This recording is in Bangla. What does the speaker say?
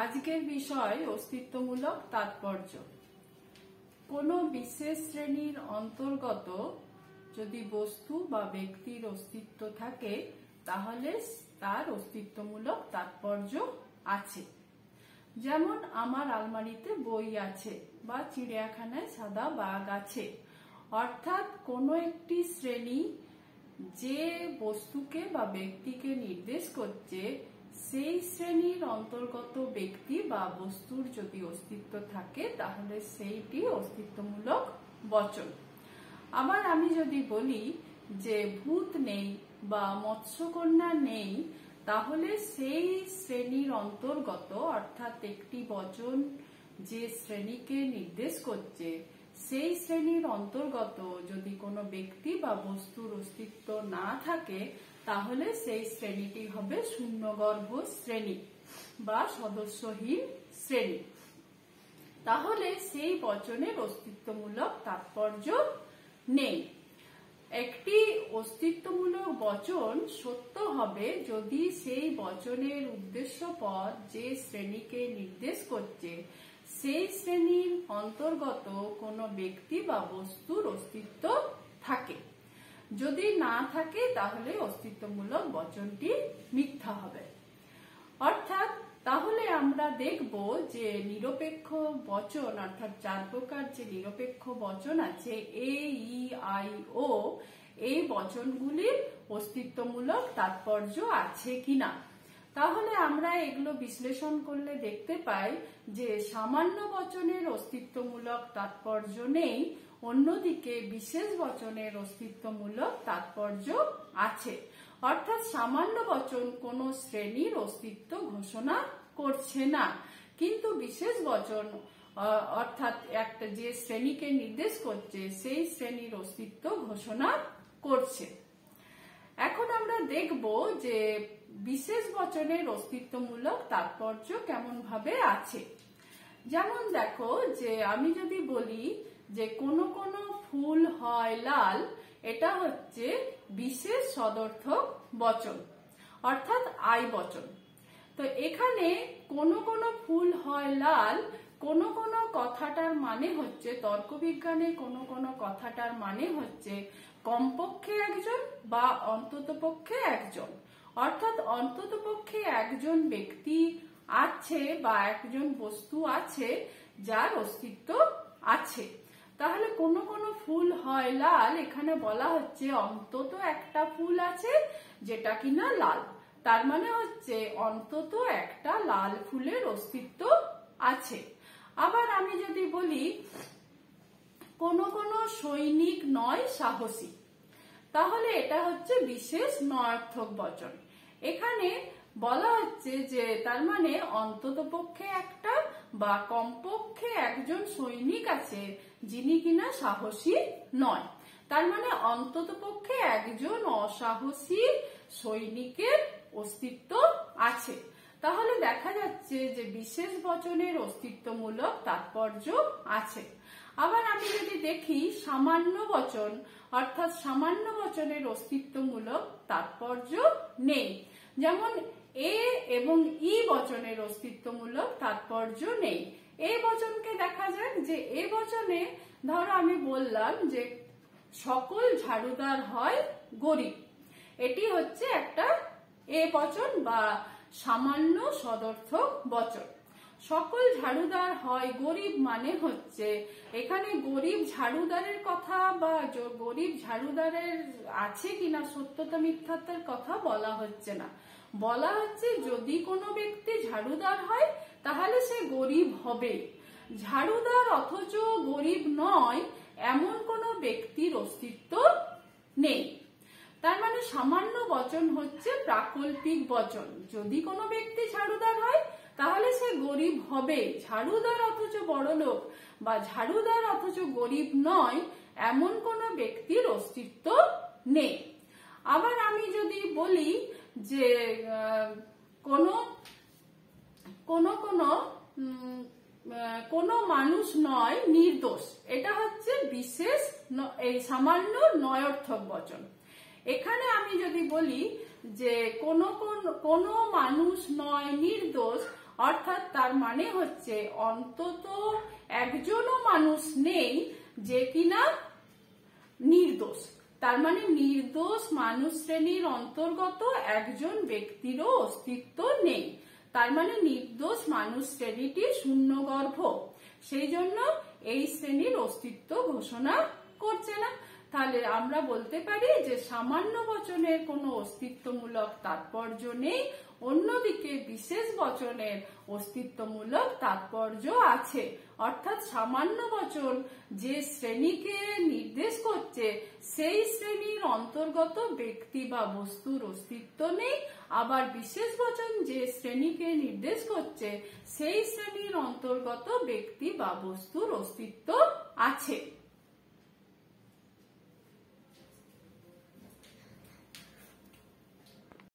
আজকের বিষয় অস্তিত্বমূলক তাৎপর্য। কোনো বিশেষ শ্রেণীর অন্তর্গত যদি বস্তু বা ব্যক্তির অস্তিত্ব থাকে তাহলে তার অস্তিত্বমূলক তাৎপর্য আছে। যেমন আমার আলমারিতে বই আছে বা চিড়িয়াখানায় সাদা বাঘ আছে। অর্থাৎ কোনো একটি শ্রেণী যে বস্তুকে বা ব্যক্তিকে নির্দেশ করছে, সেই শ্রেণীর অন্তর্গত ব্যক্তি বা বস্তুর যদি অস্তিত্ব থাকে তাহলে সেইটি অস্তিত্বমূলক বচন। আবার আমি যদি বলি যে ভূত নেই বা মৎস্যকন্যা নেই, তাহলে সেই শ্রেণীর অন্তর্গত অর্থাৎ একটি বচন যে শ্রেণীকে নির্দেশ করছে, সেই শ্রেণীর অন্তর্গত যদি কোনো ব্যক্তি বা বস্তুর অস্তিত্ব না থাকে তাহলে সেই শ্রেণীটি হবে শূন্যগর্ভ শ্রেণী বা সদস্যহীন শ্রেণী। তাহলে সেই বচনের অস্তিত্বমূলক তাৎপর্য নেই। একটি অস্তিত্বমূলক বচন সত্য হবে যদি সেই বচনের উদ্দেশ্যপদ যে শ্রেণীকে নির্দেশ করছে সেই শ্রেণীর অন্তর্গত কোনো ব্যক্তি বা বস্তুর অস্তিত্ব থাকে। যদি না থাকে তাহলে অস্তিত্বমূলক বচনটি মিথ্যা হবে। অর্থাৎ তাহলে আমরা দেখব যে নিরপেক্ষ বচন অর্থাৎ চার প্রকার যে নিরপেক্ষ বচন আছে এ, ই, আই, ও, এই বচনগুলির অস্তিত্বমূলক তাৎপর্য আছে কিনা। তাহলে আমরা এগুলো বিশ্লেষণ করলে দেখতে পাই যে সামান্য বচনের অস্তিত্বমূলক তাৎপর্য নেই, অন্যদিকে বিশেষ বচনের অস্তিত্বমূলক তাৎপর্য আছে। অর্থাৎ সামান্য বচন কোনো শ্রেণীর অস্তিত্ব ঘোষণা করছে না, কিন্তু বিশেষ বচন অর্থাৎ একটা যে শ্রেণীকে নির্দেশ করছে সেই শ্রেণীর অস্তিত্ব ঘোষণা করছে। এখন আমরা দেখব যে বিশেষ বচনের অস্তিত্বমূলক তাৎপর্য কেমন ভাবে আছে। যেমন দেখো যে আমি যদি বলি যে কোনো কোনো ফুল হয় লাল, এটা হচ্ছে বিশেষ সদর্থক বচন অর্থাৎ আই বচন। তো এখানে কোনো কোনো ফুল হয় লাল, কোনো কোনো কথাটার মানে হচ্ছে তর্কবিজ্ঞানে কোনো কোনো কথাটার মানে হচ্ছে কমপক্ষে একজন বা অন্ততপক্ষে একজন। অর্থাৎ অন্ততপক্ষে একজন ব্যক্তি আছে বা একজন বস্তু আছে যার অস্তিত্ব আছে। তাহলে কোনো কোনো ফুল হয় লাল, এখানে বলা হচ্ছে অন্তত একটা ফুল আছে যেটা কিনা লাল, তার মানে হচ্ছে অন্তত একটা লাল ফুলের অস্তিত্ব আছে। আবার আমি যদি বলি কোনো কোনো সৈনিক নয় সাহসী, তাহলে এটা হচ্ছে বিশেষ নয়ার্থক বচন। এখানে বলা হচ্ছে যে তার মানে অন্ততপক্ষে একটা বা কমপক্ষে একজন সৈনিক আছে যিনি কিনা সাহসী নয়, তার মানে অন্ততপক্ষে একজন অসাহসী সৈনিকের অস্তিত্ব আছে। তাহলে দেখা যাচ্ছে যে বিশেষ বচনের অস্তিত্বমূলক তাৎপর্য আছে। আবার আমি যদি দেখি সামান্য বচন অর্থাৎ সামান্য বচনের অস্তিত্বমূলক তাৎপর্য নেই। যেমন এ এবং ই বচনের অস্তিত্বমূলক তাৎপর্য নেই। এ বচনকে দেখা যাক যে এ বচনে ধরো আমি বললাম যে সকল ঝাড়ুদার হয় গরিব, এটি হচ্ছে একটা এ বচন বা সামান্য সদর্থক বচন। সকল ঝাড়ুদার হয় গরিব মানে হচ্ছে এখানে গরিব ঝাড়ুদারের কথা বা গরিব ঝাড়ুদারের আছে কিনা সত্যতা মিথ্যাত্বের কথা বলা হচ্ছে না, বলা হচ্ছে যদি কোনো ব্যক্তি ঝাড়ুদার হয় তাহলে সে গরিব হবে। ঝাড়ুদার অথচ গরিব নয় এমন কোনো ব্যক্তির অস্তিত্ব নেই। তার মানে সামান্য বচন হচ্ছে প্রাকল্পিক বচন। যদি কোনো ব্যক্তি ঝাড়ুদার হয় তাহলে সে গরিব হবে, ঝাড়ুদার অথচ বড়লোক বা ঝাড়ুদার অথচ গরিব নয় এমন কোনো ব্যক্তির অস্তিত্ব নেই। আবার আমি যদি বলি যে কোনো মানুষ নয় নির্দোষ, এটা হচ্ছে বিশেষ এই সামান্য নয়ার্থক বচন। এখানে আমি যদি বলি যে কোনো মানুষ নয় নির্দোষ, অর্থাৎ তার তার মানে হচ্ছে অন্তত একজনও মানুষ নেই যে কিনা নির্দোষ। তার মানে নির্দোষ মানুষ শ্রেণীর অন্তর্গত একজন ব্যক্তিরও অস্তিত্ব নেই। তার মানে নির্দোষ মানুষ শ্রেণীটি শূন্যগর্ভ, সেই জন্য এই শ্রেণীর অস্তিত্ব ঘোষণা করছে না। তাহলে আমরা বলতে পারি যে সামান্য বচনের কোনো অস্তিত্বমূলক তাৎপর্য নেই, অন্যদিকে বিশেষ বচনের অস্তিত্বমূলক তাৎপর্য আছে। অর্থাৎ সামান্য বচন যে শ্রেণীকে নির্দেশ করছে সেই শ্রেণীর অন্তর্গত ব্যক্তি বা বস্তুর অস্তিত্ব নেই, আবার বিশেষ বচন যে শ্রেণীকে নির্দেশ করছে সেই শ্রেণীর অন্তর্গত ব্যক্তি বা বস্তুর অস্তিত্ব আছে।